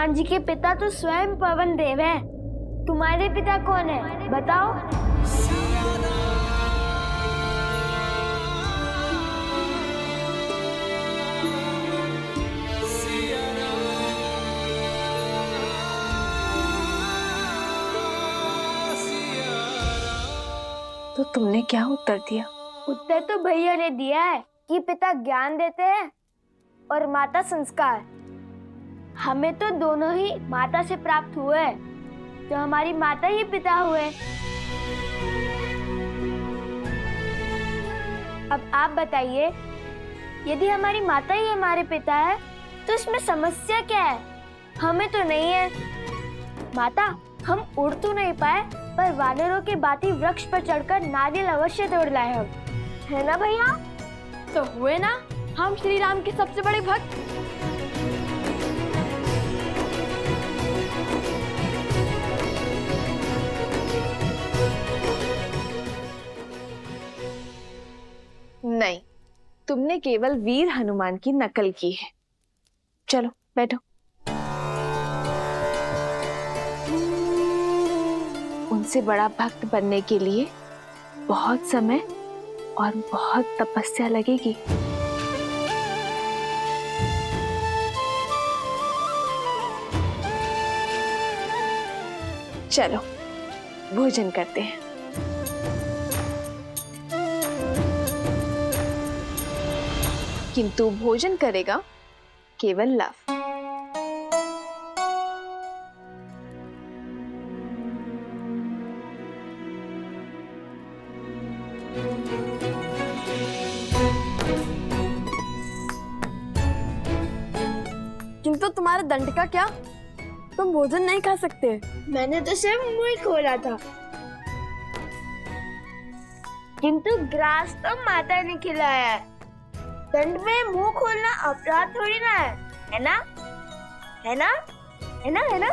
हनुमान जी के पिता तो स्वयं पवन देव हैं। तुम्हारे पिता कौन है बताओ? तो तुमने क्या उत्तर दिया? उत्तर तो भैया ने दिया है कि पिता ज्ञान देते हैं और माता संस्कार। हमें तो दोनों ही माता से प्राप्त हुए हैं, तो हमारी माता ही पिता हुए। अब आप बताइए, यदि हमारी माता ही हमारे पिता है तो इसमें समस्या क्या है? हमें तो नहीं है। माता, हम उड़ तो नहीं पाए, पर वानरों के भांति वृक्ष पर चढ़कर नारियल अवश्य तोड़ लाए हम, है ना भैया? तो हुए ना हम श्री राम के सबसे बड़े भक्त। नहीं, तुमने केवल वीर हनुमान की नकल की है। चलो बैठो। उनसे बड़ा भक्त बनने के लिए बहुत समय और बहुत तपस्या लगेगी। चलो भोजन करते हैं। किंतु भोजन करेगा केवल लव। किंतु तुम्हारे दंड का क्या? तुम भोजन नहीं खा सकते। मैंने तो सिर्फ मुंह खोला था, किंतु ग्रास तो माता ने खिलाया है। दंड में मुंह खोलना अपराध थोड़ी ना है ना? है ना? है ना? है ना?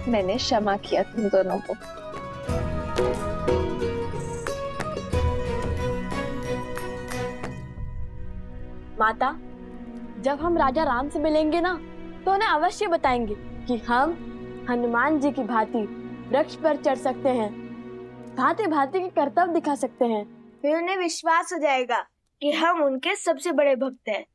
मैंने क्षमा किया तुम दोनों को। माता, जब हम राजा राम से मिलेंगे ना, तो उन्हें अवश्य बताएंगे कि हम हनुमान जी की भांति वृक्ष पर चढ़ सकते हैं, भांति भांति के कर्तव्य दिखा सकते हैं। फिर उन्हें विश्वास हो जाएगा कि हम उनके सबसे बड़े भक्त हैं।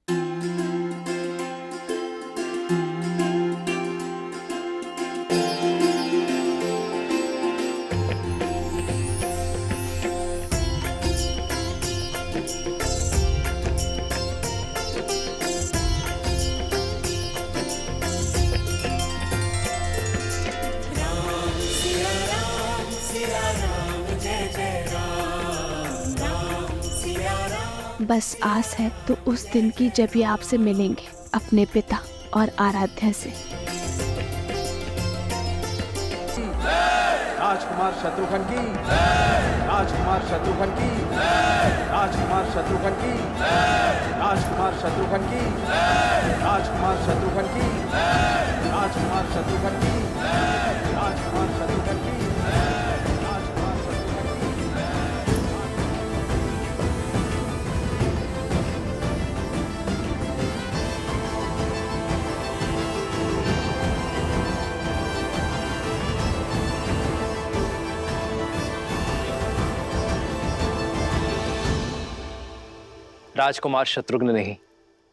बस आस है तो उस दिन की जब ये आपसे मिलेंगे अपने पिता और आराध्या से। राजकुमार शत्रुघ्न की, राजकुमार शत्रुघ्न की, राजकुमार शत्रुघ्न की, राजकुमार शत्रुघ्न की, राजकुमार शत्रुघ्न की, राजकुमार शत्रुघ्न की, राजकुमार शत्रुघ्न की। राजकुमार शत्रुघ्न नहीं,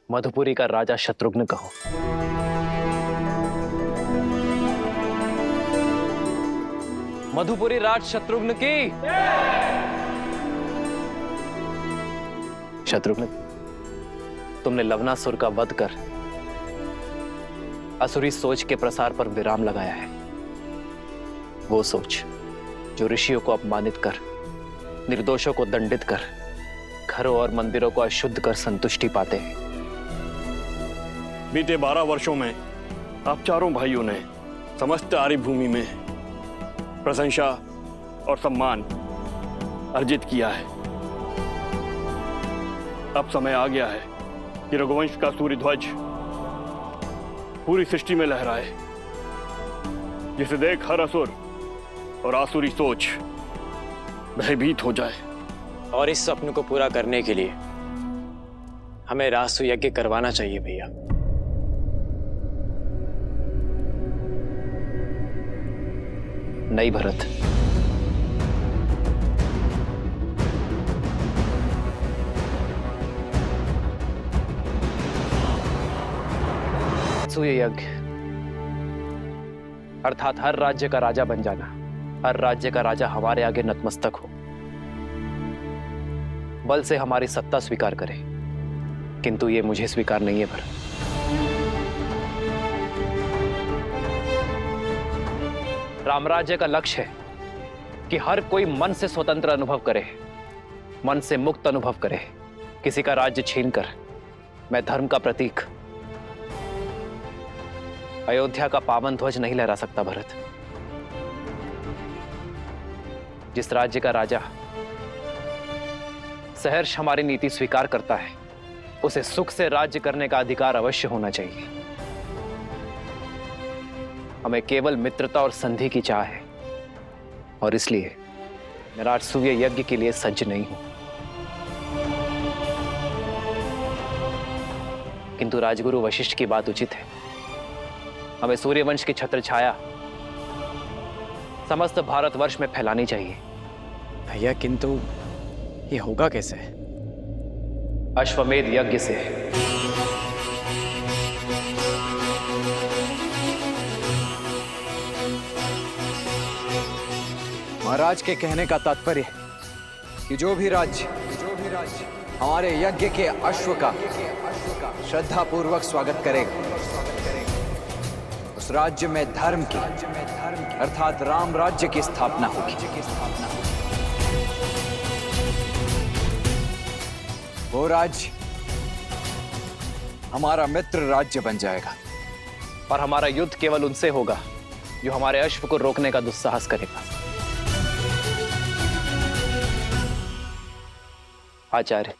मधुपुरी का राजा शत्रुघ्न कहो। मधुपुरी राज शत्रुघ्न की। शत्रुघ्न, तुमने लवनासुर का वध कर असुरी सोच के प्रसार पर विराम लगाया है। वो सोच जो ऋषियों को अपमानित कर, निर्दोषों को दंडित कर, घरों और मंदिरों को अशुद्ध कर संतुष्टि पाते हैं। बीते 12 वर्षों में आप चारों भाइयों ने समस्त आर्य भूमि में प्रशंसा और सम्मान अर्जित किया है। अब समय आ गया है कि रघुवंश का सूर्य ध्वज पूरी सृष्टि में लहराए, जिसे देख हर असुर और आसुरी सोच भयभीत हो जाए। और इस सपने को पूरा करने के लिए हमें रासु यज्ञ करवाना चाहिए भैया। नहीं भरत, सूर्य यज्ञ अर्थात हर राज्य का राजा बन जाना, हर राज्य का राजा हमारे आगे नतमस्तक हो, बल से हमारी सत्ता स्वीकार करे, किंतु ये मुझे स्वीकार नहीं है भरत। रामराज्य का लक्ष्य है कि हर कोई मन से स्वतंत्र अनुभव करे, मन से मुक्त अनुभव करे। किसी का राज्य छीनकर मैं धर्म का प्रतीक अयोध्या का पावन ध्वज नहीं लहरा सकता भरत। जिस राज्य का राजा सहर्ष हमारी नीति स्वीकार करता है, उसे सुख से राज्य करने का अधिकार अवश्य होना चाहिए। हमें केवल मित्रता और संधि की चाह है, और इसलिए मैं राजसूय यज्ञ के लिए सज्ज नहीं हूं। किंतु राजगुरु वशिष्ठ की बात उचित है। हमें सूर्यवंश की छत्र छाया समस्त भारतवर्ष में फैलानी चाहिए। भैया, किंतु ये होगा कैसे? अश्वमेध यज्ञ से। महाराज के कहने का तात्पर्य है कि जो भी राज्य हमारे यज्ञ के अश्व का श्रद्धा पूर्वक स्वागत करेगा, उस राज्य में धर्म की अर्थात राम राज्य की स्थापना होगी। वो राज्य हमारा मित्र राज्य बन जाएगा। और हमारा युद्ध केवल उनसे होगा जो हमारे अश्व को रोकने का दुस्साहस करेगा। आचार्य,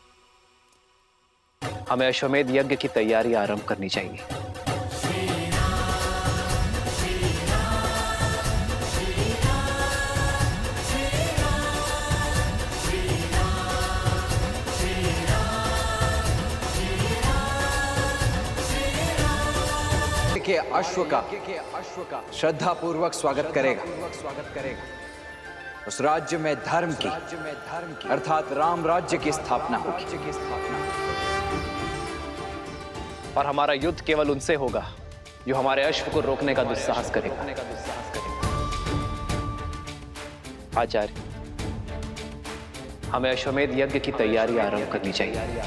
हमें अश्वमेध यज्ञ की तैयारी आरंभ करनी चाहिए। के अश्व का श्रद्धा पूर्वक स्वागत करेगा, उस राज्य में धर्म की अर्थात राम राज्य की स्थापना होगी। और हमारा युद्ध केवल उनसे होगा जो हमारे अश्व को रोकने का दुस्साहस करेगा। आचार्य, हमें अश्वमेध यज्ञ की तैयारी आरंभ करनी चाहिए।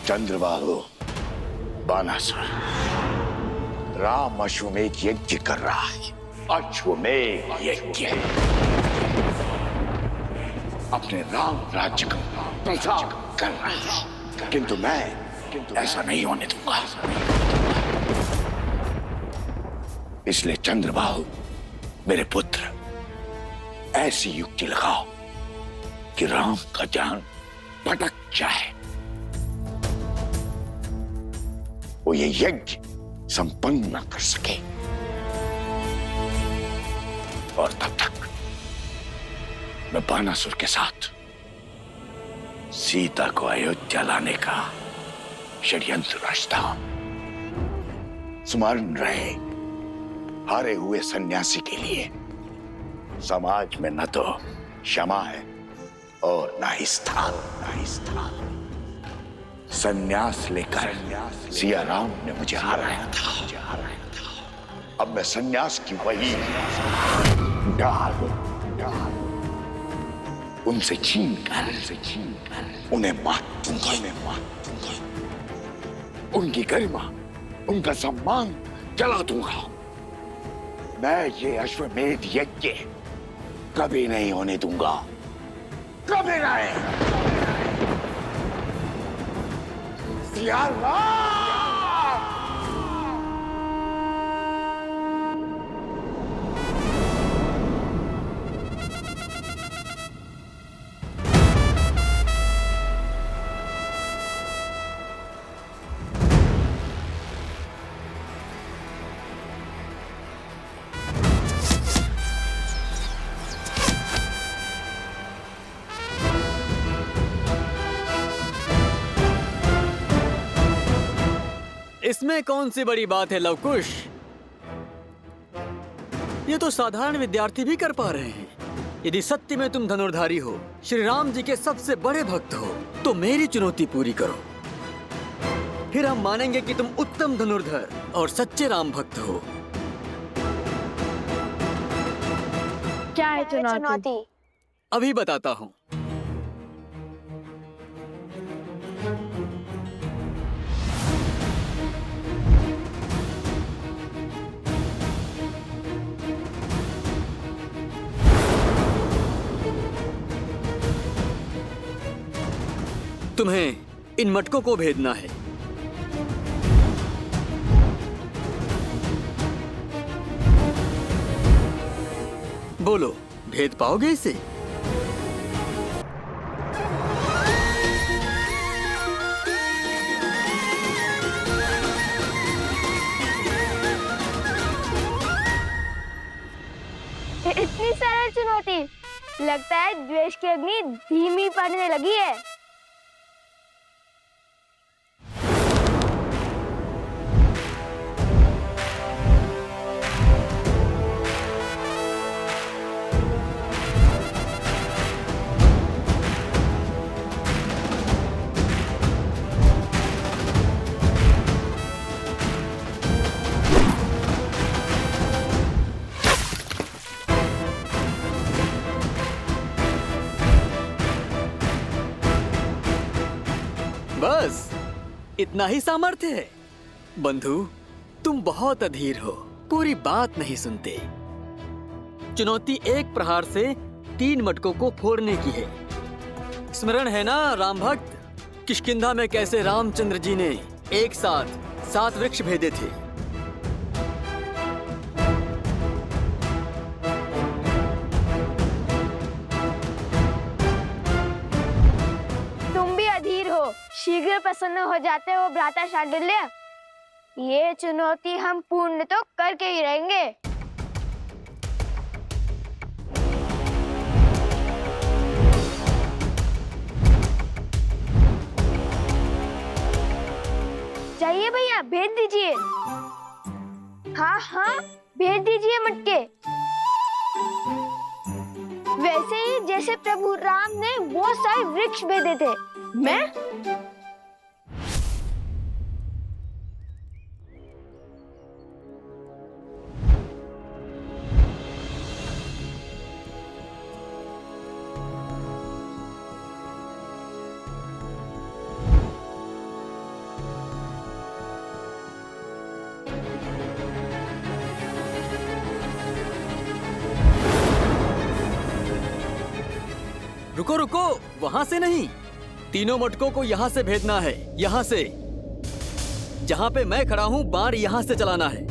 चंद्रबाहु, बानासुर, राम अश्वमेध यज्ञ कर रहा है। अश्वमेध यज्ञ अपने राम राज्य का प्रचार कर रहा है, किंतु मैं ऐसा नहीं होने दूंगा। इसलिए चंद्रबाहु, मेरे पुत्र, ऐसी युक्ति लगाओ कि राम का ध्यान भटक जाए, वो ये यज्ञ संपन्न न कर सके, और तब तक मैं बानासुर के साथ सीता को अयोध्या लाने का षड्यंत्र रचता हूं। स्मरण रहे, हारे हुए सन्यासी के लिए समाज में न तो क्षमा है और न ही स्थान। सन्यास लेकर सिया राम ने मुझे हराया था। अब मैं सन्यास की वही डाल उनसे छीन कर उन्हें मार दूंगा। उनकी गरिमा, उनका सम्मान जला दूंगा। मैं ये अश्वमेध यज्ञ कभी नहीं होने दूंगा, कभी नहीं। सिया राम! इसमें कौन सी बड़ी बात है लवकुश? ये तो साधारण विद्यार्थी भी कर पा रहे हैं। यदि सत्य में तुम धनुर्धारी हो, श्री राम जी के सबसे बड़े भक्त हो, तो मेरी चुनौती पूरी करो। फिर हम मानेंगे कि तुम उत्तम धनुर्धर और सच्चे राम भक्त हो। क्या है चुनौती? अभी बताता हूँ। तुम्हें इन मटकों को भेदना है। बोलो, भेद पाओगे इसे? इतनी सरल चुनौती? लगता है द्वेष की अग्नि धीमी पड़ने लगी है। बस इतना ही सामर्थ्य है? बंधु, तुम बहुत अधीर हो, पूरी बात नहीं सुनते। चुनौती एक प्रहार से 3 मटकों को फोड़ने की है। स्मरण है ना राम भक्त, किष्किंधा में कैसे रामचंद्र जी ने एक साथ 7 वृक्ष भेदे थे। शीघ्र प्रसन्न हो जाते हो भ्राता शांडिल्य। ये चुनौती हम पूर्ण तो करके ही रहेंगे। चाहिए भैया, भेज दीजिए। हाँ हाँ, भेज दीजिए मटके। वैसे ही जैसे प्रभु राम ने वो सारे वृक्ष भेदे थे। मैं रुको रुको, वहां से नहीं, तीनों मटकों को यहाँ से भेजना है। यहाँ से, जहाँ पे मैं खड़ा हूँ, बाण यहाँ से चलाना है।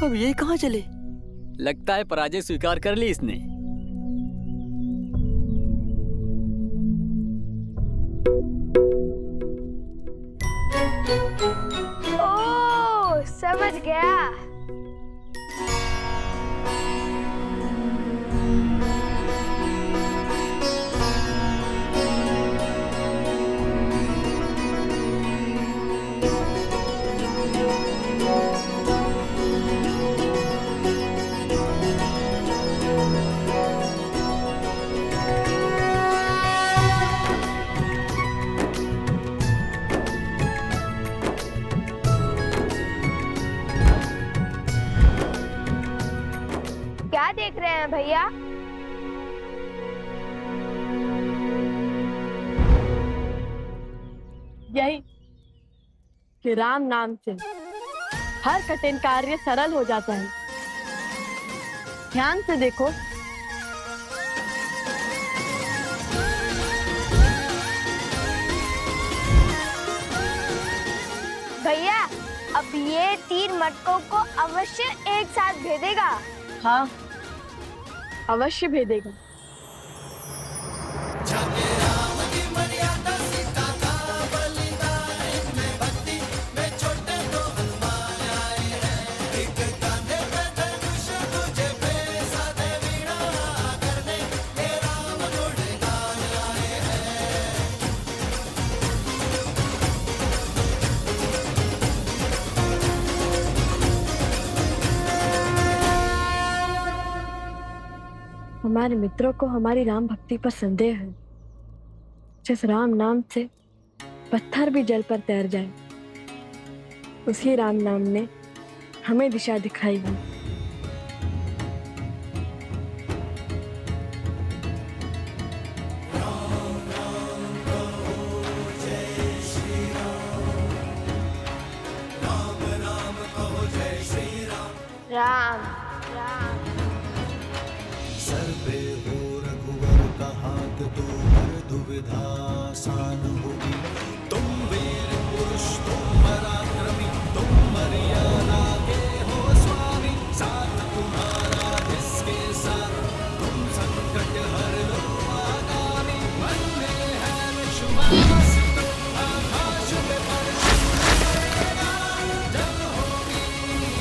अब ये कहाँ चले? लगता है पराजय स्वीकार कर ली इसने। ओह, समझ गया। क्या देख रहे हैं भैया? कि राम नाम से हर कठिन कार्य सरल हो जाता है। ध्यान से देखो, भैया अब ये 3 मटकों को अवश्य एक साथ भेदेगा। हाँ, अवश्य भेदेगा। हमारे मित्रों को हमारी राम भक्ति पर संदेह है। जिस राम नाम से पत्थर भी जल पर तैर जाए, उसी राम नाम ने हमें दिशा दिखाई है। राम सर्वे हो रघुवर कहात तो हर दुविधा आसान होगी। तुम वीर पुरुष, तुम पराक्रमी, तुम मर्यादा के हो स्वामी। साथ तुम्हारा जिसके साथ, तुम संकट हर लो आगामी। मन में है विश्वास तो आकाश में पड़ेगा। जब होगी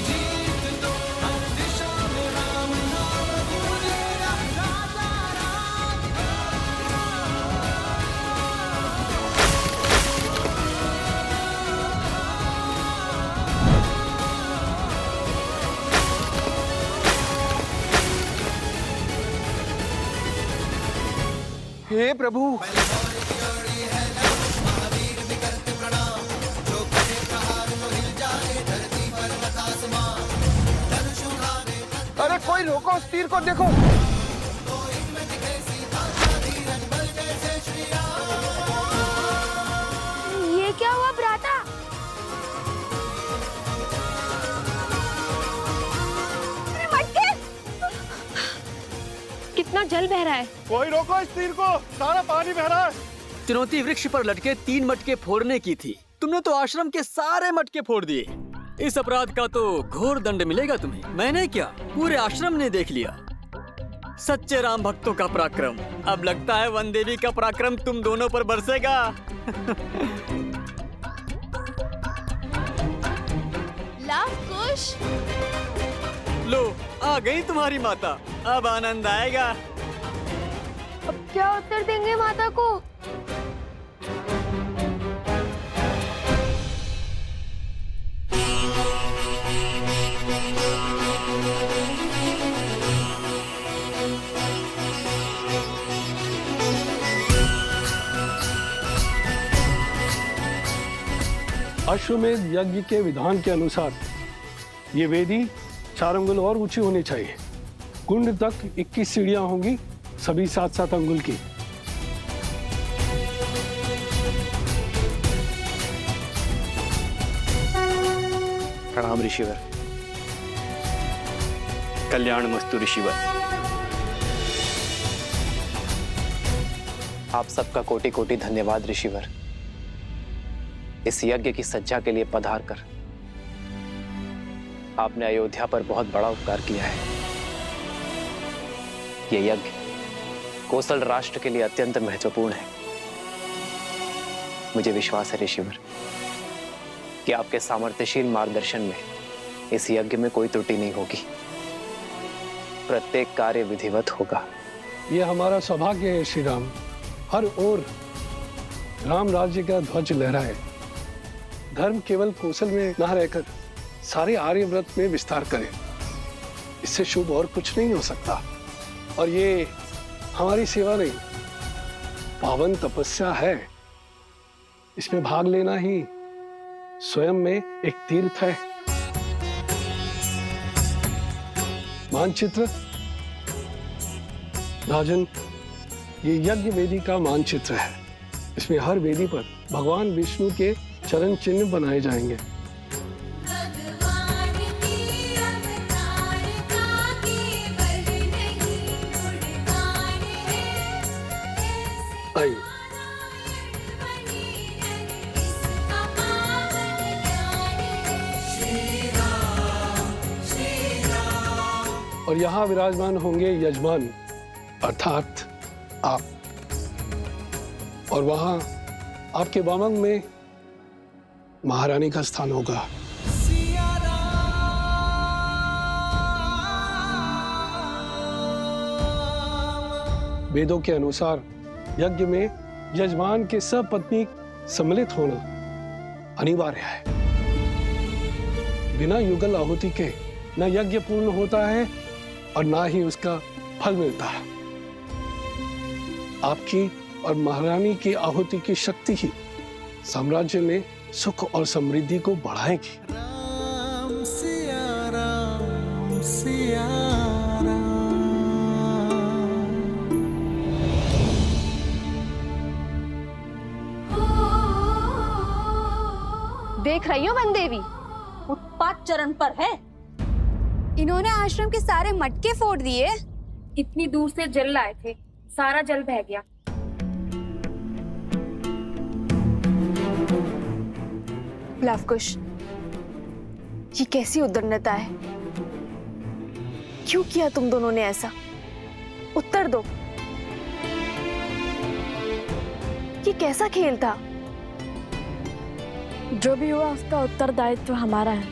जीत तो हर दिशा में राम नाम गूंजेगा। राजा राम हे प्रभु, अरे कोई रोको उस तीर को, देखो। ये क्या हुआ भ्राता? अरे मटके! कितना जल बह रहा है। कोई रोको इस तीर को, सारा पानी बह रहा है। चुनौती वृक्ष पर लटके 3 मटके फोड़ने की थी, तुमने तो आश्रम के सारे मटके फोड़ दिए। इस अपराध का तो घोर दंड मिलेगा तुम्हें। मैंने क्या, पूरे आश्रम ने देख लिया। सच्चे राम भक्तों का पराक्रम। अब लगता है वन देवी का पराक्रम तुम दोनों पर बरसेगा। लव कुश, लो, आ गई तुम्हारी माता। अब आनंद आएगा। अब क्या उत्तर देंगे माता को? अश्वमेध यज्ञ के विधान के अनुसार ये वेदी 4 अंगुल और ऊंची होनी चाहिए। कुंड तक 21 सीढ़ियां होंगी, सभी 7-7 अंगुल की। प्रणाम ऋषिवर। कल्याण मस्तु ऋषिवर। आप सबका कोटि कोटि धन्यवाद ऋषिवर। इस यज्ञ की सज्जा के लिए पधार कर आपने अयोध्या पर बहुत बड़ा उपकार किया है। ये यज्ञ कोसल राष्ट्र के लिए अत्यंत महत्वपूर्ण है। मुझे विश्वास है ऋषिवर कि आपके सामर्थ्यशील मार्गदर्शन में इस यज्ञ में कोई त्रुटि नहीं होगी। प्रत्येक कार्य विधिवत होगा। ये हमारा सौभाग्य है श्री राम। हर ओर राम राज्य का ध्वज लहराए। धर्म केवल कौशल में न रहकर सारे आर्यव्रत में विस्तार करे। इससे शुभ और कुछ नहीं हो सकता। और ये हमारी सेवा नहीं, पावन तपस्या है। इसमें भाग लेना ही स्वयं में एक तीर्थ है। मानचित्र राजन, ये यज्ञ वेदी का मानचित्र है। इसमें हर वेदी पर भगवान विष्णु के चरण चिन्ह बनाए जाएंगे। आइए। और यहाँ विराजमान होंगे यजमान अर्थात आप, और वहां आपके वामंग में महारानी का स्थान होगा। वेदों के अनुसार यज्ञ में यजमान के सपत्नी सम्मिलित होना अनिवार्य है। बिना युगल आहुति के न यज्ञ पूर्ण होता है और ना ही उसका फल मिलता है। आपकी और महारानी की आहुति की शक्ति ही साम्राज्य में सुख और समृद्धि को बढ़ाएगी। राम सिया राम सिया राम। देख रही हो वन देवी, उत्पात चरण पर है। इन्होंने आश्रम के सारे मटके फोड़ दिए। इतनी दूर से जल लाए थे, सारा जल बह गया। लवकुश, ये कैसी उद्दंडता है? क्यों किया तुम दोनों ने ऐसा? उत्तर दो। ये कैसा खेल था? जो भी हुआ उसका उत्तरदायित्व हमारा है,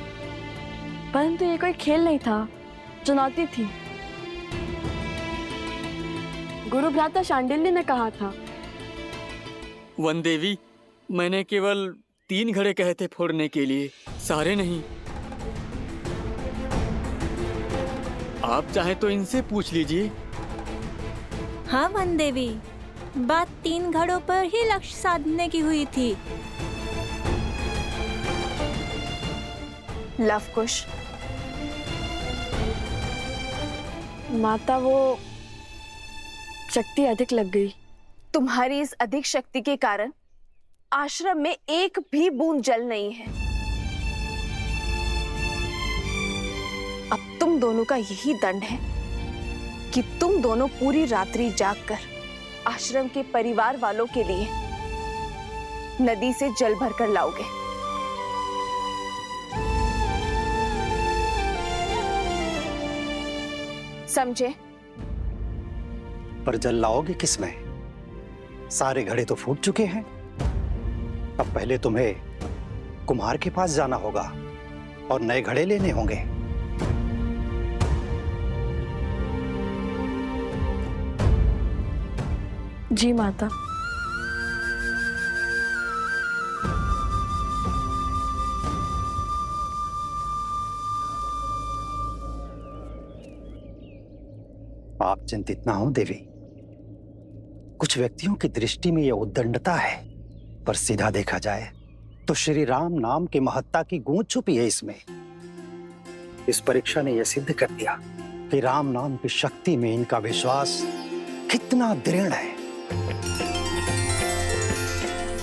परंतु ये कोई खेल नहीं था, चुनौती थी। गुरु भ्राता शांडिल्य ने कहा था। वन देवी, मैंने केवल 3 घड़े कहे थे फोड़ने के लिए, सारे नहीं। आप चाहे तो इनसे पूछ लीजिए। हाँ वन देवी, बात 3 घड़ों पर ही लक्ष्य साधने की हुई थी। लवकुश, माता वो शक्ति अधिक लग गई। तुम्हारी इस अधिक शक्ति के कारण आश्रम में एक भी बूंद जल नहीं है। अब तुम दोनों का यही दंड है कि तुम दोनों पूरी रात्रि जागकर आश्रम के परिवार वालों के लिए नदी से जल भरकर लाओगे। समझे? पर जल लाओगे किसमें? सारे घड़े तो फूट चुके हैं। अब पहले तुम्हें कुम्हार के पास जाना होगा और नए घड़े लेने होंगे। जी माता। आप चिंतित ना हो देवी। कुछ व्यक्तियों की दृष्टि में यह उद्दंडता है, पर सीधा देखा जाए तो श्री राम नाम की महत्ता की गूंज छुपी है इसमें। इस परीक्षा ने यह सिद्ध कर दिया कि राम नाम की शक्ति में इनका विश्वास कितना दृढ़ है।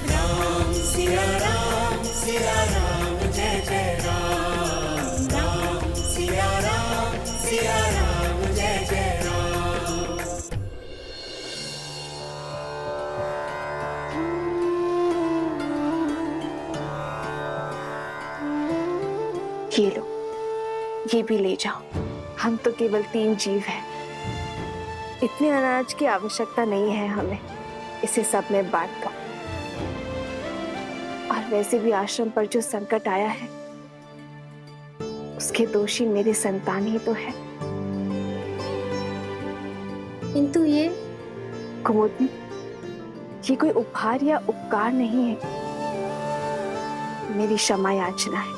राम सिया राम जय जय राम। राम सिया राम जय जय राम। ये लो, ये भी ले जाओ। हम तो केवल 3 जीव हैं। इतने अनाज की आवश्यकता नहीं है हमें, इसे सब में बांट दो। और वैसे भी आश्रम पर जो संकट आया है उसके दोषी मेरी संतान ही तो है। किंतु ये कुमुदनी, ये कोई उपहार या उपकार नहीं है, मेरी क्षमा याचना है।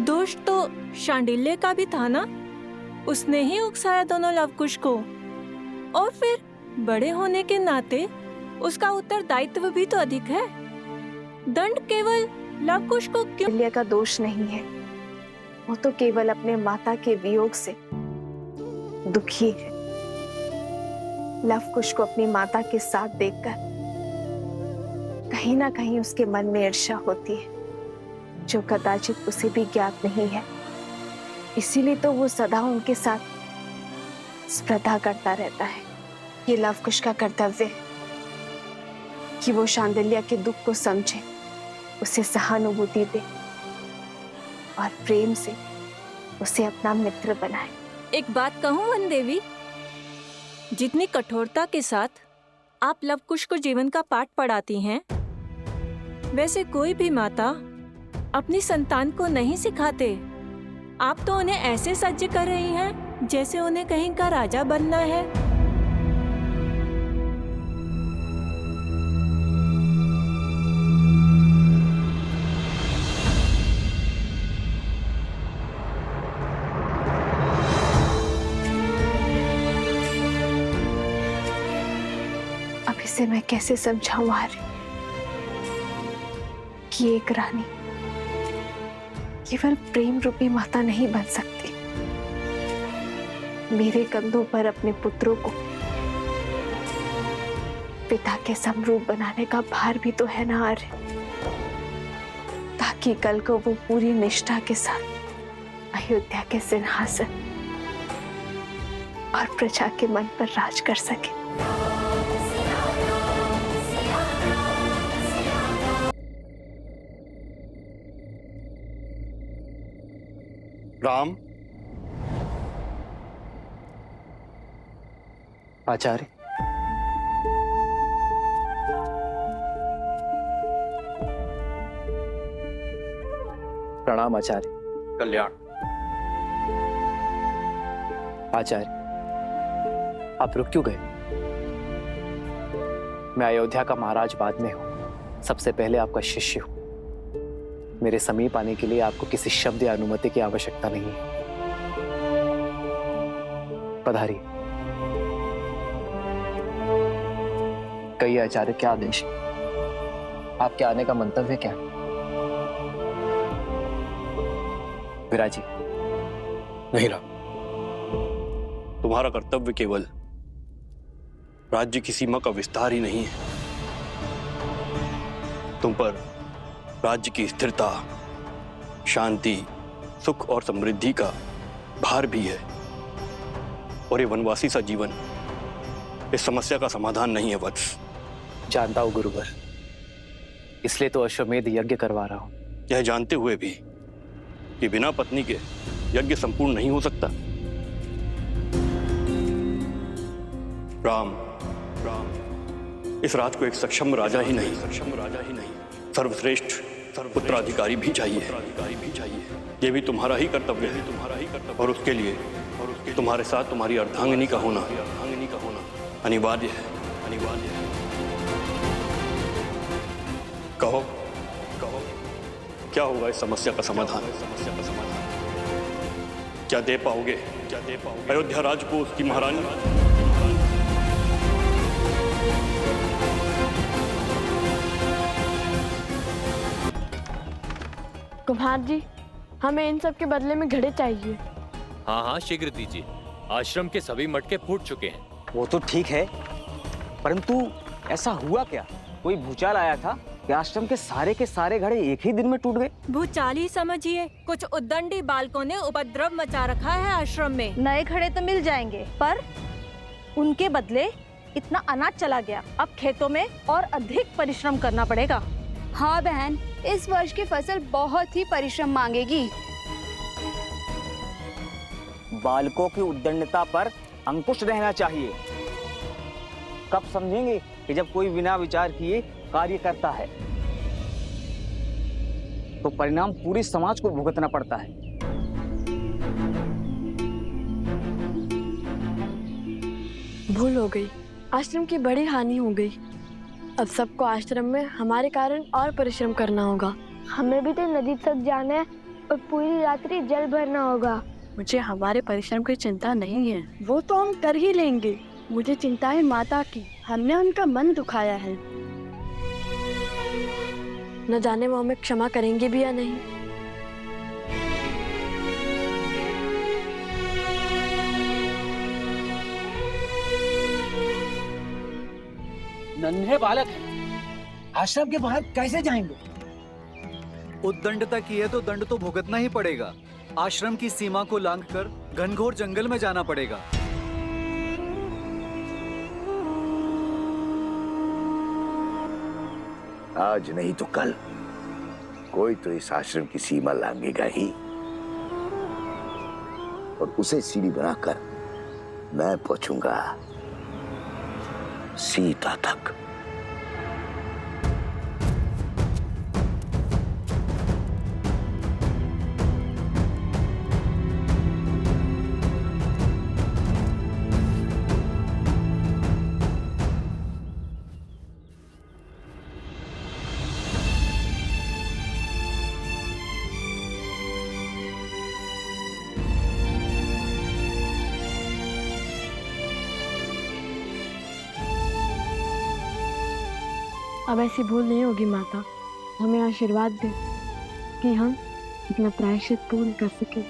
दोष तो शांडिल्य का भी था ना, उसने ही उकसाया दोनों लवकुश को, और फिर बड़े होने के नाते उसका उत्तरदायित्व भी तो अधिक है। दंड केवल लवकुश को क्यों? शांडिल्य का दोष नहीं है, वो तो केवल अपने माता के वियोग से दुखी है। लव कुश को अपनी माता के साथ देखकर कहीं ना कहीं उसके मन में ईर्ष्या होती है, जो कदाचित उसे भी ज्ञात नहीं है। इसीलिए तो वो सदा उनके साथ स्पर्धा करता रहता है। ये लव कुश का कर्तव्य है कि वो शांडिल्य के दुख को समझे, उसे सहानुभूति दे और प्रेम से उसे अपना मित्र बनाए। एक बात कहूँ वन देवी, जितनी कठोरता के साथ आप लव कुश को जीवन का पाठ पढ़ाती हैं, वैसे कोई भी माता अपनी संतान को नहीं सिखाते। आप तो उन्हें ऐसे सज्ज कर रही हैं जैसे उन्हें कहीं का राजा बनना है। अब इसे मैं कैसे समझाऊं आर्य कि एक रानी केवल प्रेम रूपी माता नहीं बन सकती। मेरे कंधों पर अपने पुत्रों को पिता के समरूप बनाने का भार भी तो है ना आर्य, ताकि कल को वो पूरी निष्ठा के साथ अयोध्या के सिंहासन और प्रजा के मन पर राज कर सके। राम, आचार्य, प्रणाम आचार्य। कल्याण। आचार्य, आप रुक क्यों गए? मैं अयोध्या का महाराज बाद में हूं, सबसे पहले आपका शिष्य हूं। मेरे समीप आने के लिए आपको किसी शब्द या अनुमति की आवश्यकता नहीं है। पधारिए। कहिए आचार्य, क्या आदेश? आपके आने का मंतव्य क्या है? विराजी। नहीं राम, तुम्हारा कर्तव्य केवल राज्य की सीमा का विस्तार ही नहीं है, तुम पर राज्य की स्थिरता, शांति, सुख और समृद्धि का भार भी है। और ये वनवासी सा जीवन इस समस्या का समाधान नहीं है वत्स। जानता हूं गुरुवर, इसलिए तो अश्वमेध यज्ञ करवा रहा हूं। यह जानते हुए भी कि बिना पत्नी के यज्ञ संपूर्ण नहीं हो सकता। राम, इस राज को एक सक्षम राजा ही नहीं, सर्वश्रेष्ठ पुत्राधिकारी भी चाहिए। ये भी तुम्हारा ही कर्तव्य है, और उसके लिए तुम्हारे साथ तुम्हारी अर्धांगिनी का होना अनिवार्य है। कहो, क्या होगा इस समस्या का समाधान? क्या दे पाओगे अयोध्या राज को उसकी महारानी? कुम्हार जी, हमें इन सब के बदले में घड़े चाहिए। हाँ हाँ, शीघ्र दीजिए। आश्रम के सभी मटके फूट चुके हैं। वो तो ठीक है, परंतु ऐसा हुआ क्या? कोई भूचाल आया था कि आश्रम के सारे घड़े एक ही दिन में टूट गए? भूचाल ही समझिए। कुछ उद्दंडी बालकों ने उपद्रव मचा रखा है आश्रम में। नए घड़े तो मिल जाएंगे, पर उनके बदले इतना अनाज चला गया। अब खेतों में और अधिक परिश्रम करना पड़ेगा। हाँ बहन, इस वर्ष की फसल बहुत ही परिश्रम मांगेगी। बालकों की उद्दंडता पर अंकुश रहना चाहिए। कब समझेंगे कि जब कोई बिना विचार किए कार्य करता है तो परिणाम पूरी समाज को भुगतना पड़ता है। भूल हो गई, आश्रम की बड़ी हानि हो गई। अब सबको आश्रम में हमारे कारण और परिश्रम करना होगा। हमें भी तो नदी तक जाना है और पूरी रात्रि जल भरना होगा। मुझे हमारे परिश्रम की चिंता नहीं है, वो तो हम कर ही लेंगे। मुझे चिंता है माता की, हमने उनका मन दुखाया है। न जाने वो हमें क्षमा करेंगे भी या नहीं। नन्हे बालक हैं, आश्रम के बाहर कैसे जाएंगे? उद्दंडता की है तो दंड तो भुगतना ही पड़ेगा। आश्रम की सीमा को लांघकर घनघोर जंगल में जाना पड़ेगा। आज नहीं तो कल कोई तो इस आश्रम की सीमा लांघेगा ही, और उसे सीढ़ी बनाकर मैं पहुंचूंगा सीता तक। अब ऐसी भूल नहीं होगी माता। हमें आशीर्वाद दे कि हम अपना प्रायश्चित पूर्ण कर सकें।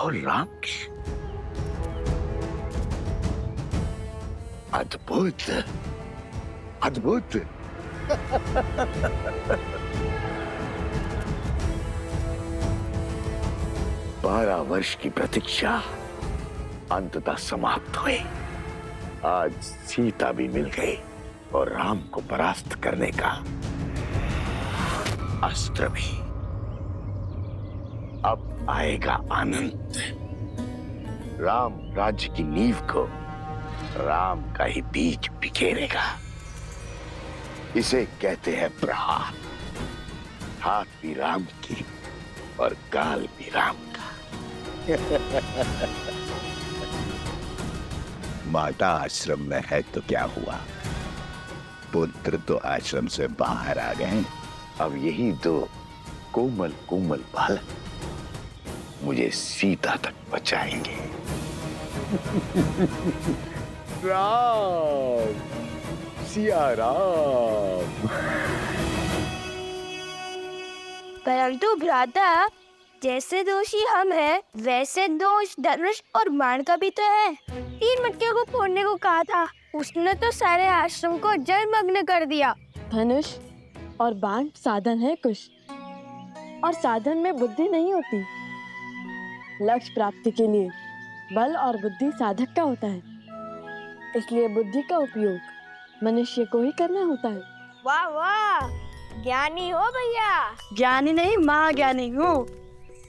और राम की अद्भुत अद्भुत। 12 वर्ष की प्रतीक्षा अंततः समाप्त हुई। आज सीता भी मिल गई और राम को परास्त करने का अस्त्र भी। अब आएगा आनंद। राम राज्य की नींव को राम का ही बीज बिखेरेगा। इसे कहते हैं प्रहार। हाथ भी राम की और गाल भी राम का। माता आश्रम में है तो क्या हुआ, पुत्र तो आश्रम से बाहर आ गए। अब यही दो कोमल कोमल बालक मुझे सीता तक बचाएंगे। राम, सिया राम। परंतु भ्राता, जैसे दोषी हम हैं, वैसे दोष धनुष और बाण का भी तो है। 3 मटके को फोड़ने को कहा था, उसने तो सारे आश्रम को जलमग्न कर दिया। धनुष और बाण साधन है कुश, और साधन में बुद्धि नहीं होती। लक्ष्य प्राप्ति के लिए बल और बुद्धि साधक का होता है, इसलिए बुद्धि का उपयोग मनुष्य को ही करना होता है। वाह वाह, ज्ञानी हो भैया। ज्ञानी नहीं, माँ ज्ञानी हूँ।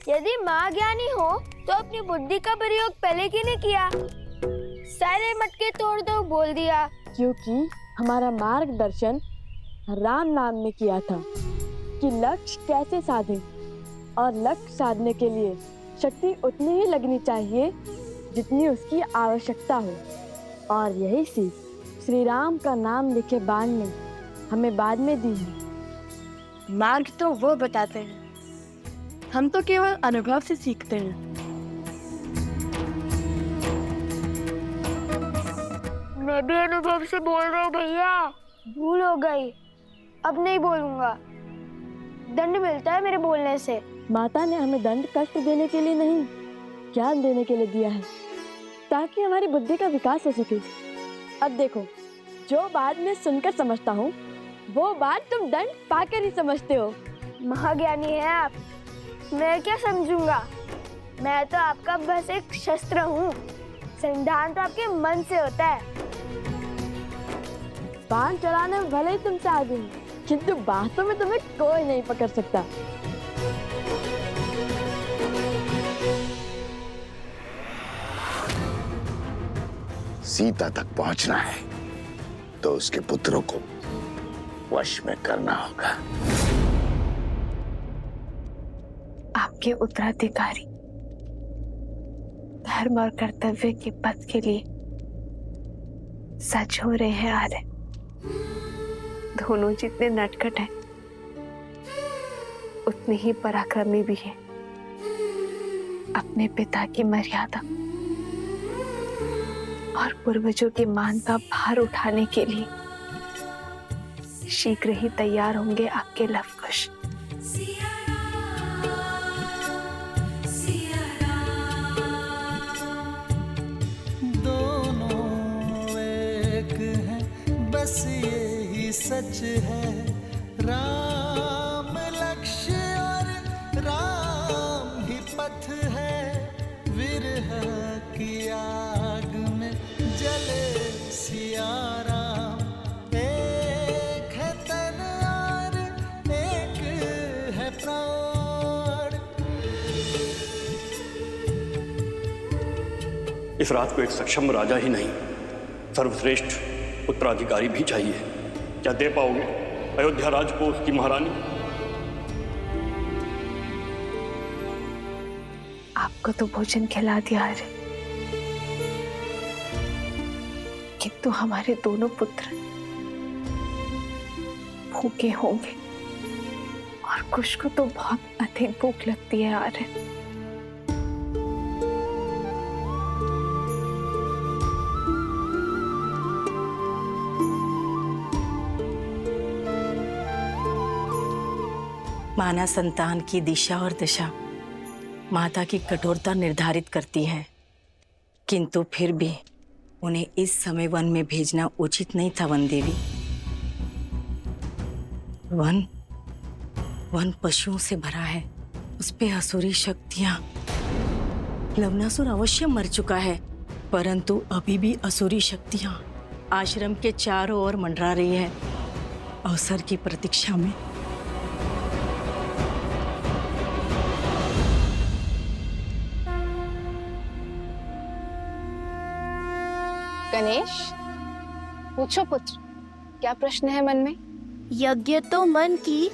यदि माँ ज्ञानी हो तो अपनी बुद्धि का प्रयोग पहले क्यों नहीं किया? सारे मटके तोड़ दो बोल दिया। क्योंकि हमारा मार्गदर्शन राम नाम ने किया था कि लक्ष्य कैसे साधें, और लक्ष्य साधने के लिए शक्ति उतनी ही लगनी चाहिए जितनी उसकी आवश्यकता हो। और यही सीख श्री राम का नाम लिखे बाण ने हमें बाद में दी है। मार्ग तो वो बताते हैं, हम तो केवल अनुभव से सीखते हैं। मैं भी अनुभव से बोल रहा हूँ भैया, भूल हो गई, अब नहीं बोलूंगा। दंड मिलता है मेरे बोलने से। माता ने हमें दंड कष्ट देने के लिए नहीं, ज्ञान देने के लिए दिया है, ताकि हमारी बुद्धि का विकास हो सके। अब देखो, जो बात मैं सुनकर समझता हूँ वो बात तुम दंड पाकर ही समझते हो। महाज्ञानी है आप, मैं क्या समझूंगा? मैं तो आपका बस एक शस्त्र हूँ। संविधान तो आपके मन से होता है। बाण चलाने में भले ही तुमसे आगे हूँ, किंतु बातों में तुम्हें कोई नहीं पकड़ सकता। सीता तक पहुंचना है तो उसके पुत्रों को वश में करना होगा। आपके उत्तराधिकारी धर्म और कर्तव्य के पथ के लिए सच हो रहे हैं आर्य। दोनों जितने नटखट हैं उतने ही पराक्रमी भी हैं। अपने पिता की मर्यादा और पूर्वजों के मान का भार उठाने के लिए शीघ्र ही तैयार होंगे आपके लवकुश। दोनों एक हैं, बस यही सच है। राम लक्ष्य और राम ही पथ है। विरह की आग में जले सिया राम। एक है तन और एक है प्राण। इस रात को एक सक्षम राजा ही नहीं, सर्वश्रेष्ठ उत्तराधिकारी भी चाहिए। क्या दे पाओगे अयोध्या राज को उसकी महारानी? आपको तो भोजन खिला दिया है, किंतु हमारे दोनों पुत्र भूखे होंगे और कुश को तो बहुत अधिक भूख लगती है आर्य। माना संतान की दिशा और दशा माता की कठोरता निर्धारित करती है, किंतु फिर भी उन्हें इस समय वन में भेजना उचित नहीं था। वन देवी, वन पशुओं से भरा है, उस पे असुरी शक्तियां। लवनासुर अवश्य मर चुका है, परंतु अभी भी असुरी शक्तियां आश्रम के चारों ओर मंडरा रही है, अवसर की प्रतीक्षा में। गणेश, पूछो पुत्र, क्या प्रश्न है मन में? यज्ञ तो मन की,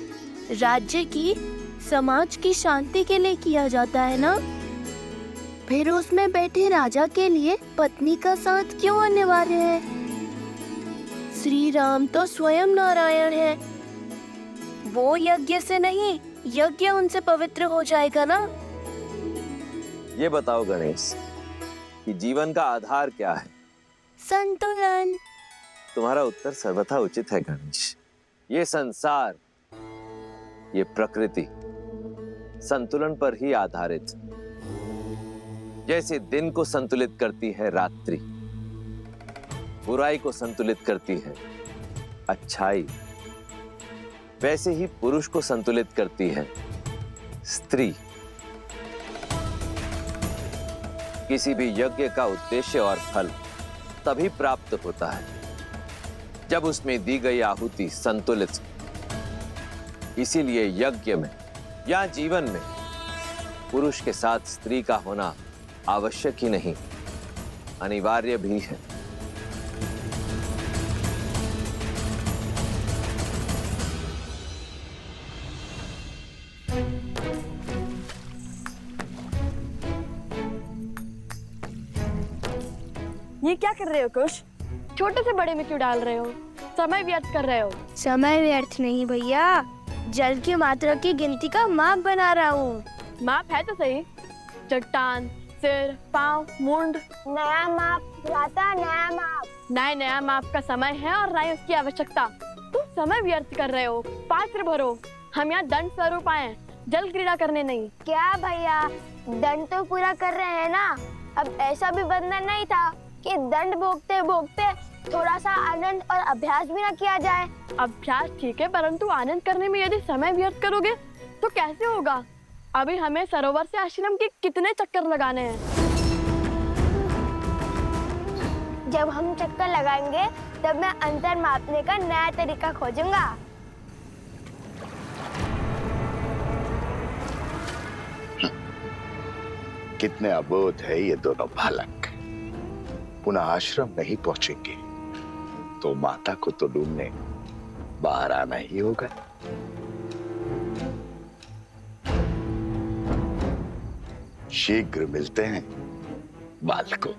राज्य की, समाज की शांति के लिए किया जाता है ना? फिर उसमें बैठे राजा के लिए पत्नी का साथ क्यों अनिवार्य है? श्री राम तो स्वयं नारायण है, वो यज्ञ से नहीं, यज्ञ उनसे पवित्र हो जाएगा ना? ये बताओ गणेश कि जीवन का आधार क्या है? संतुलन। तुम्हारा उत्तर सर्वथा उचित है गणेश। ये संसार, ये प्रकृति संतुलन पर ही आधारित। जैसे दिन को संतुलित करती है रात्रि, बुराई को संतुलित करती है अच्छाई, वैसे ही पुरुष को संतुलित करती है स्त्री। किसी भी यज्ञ का उद्देश्य और फल तभी प्राप्त होता है जब उसमें दी गई आहुति संतुलित। इसीलिए यज्ञ में या जीवन में पुरुष के साथ स्त्री का होना आवश्यक ही नहीं, अनिवार्य भी है। ये क्या कर रहे हो कुश? छोटे से बड़े में क्यों डाल रहे हो? समय व्यर्थ कर रहे हो। समय व्यर्थ नहीं भैया, जल की मात्रा की गिनती का माप बना रहा हूँ। माप है तो सही, चट्टान, सिर, पाँव, मुंड। नया माप लाता, नया माप। नया माप का समय है और ना ही उसकी आवश्यकता। तुम समय व्यर्थ कर रहे हो। पात्र भरो, हम यहाँ दंड स्वरूप आए, जल क्रीड़ा करने नहीं। क्या भैया, दंड तो पूरा कर रहे हैं ना? अब ऐसा भी बंधन नहीं था कि दंड भोगते भोगते थोड़ा सा आनंद और अभ्यास भी ना किया जाए। अभ्यास ठीक है, परंतु आनंद करने में यदि समय व्यर्थ करोगे तो कैसे होगा? अभी हमें सरोवर से आश्रम के कितने चक्कर लगाने हैं। जब हम चक्कर लगाएंगे तब मैं अंतर मापने का नया तरीका खोजूंगा। कितने अबोध है ये दोनों बालक। पुनः आश्रम नहीं पहुंचेंगे तो माता को तो ढूंढने बाहर आना ही होगा। शीघ्र मिलते हैं बालकों।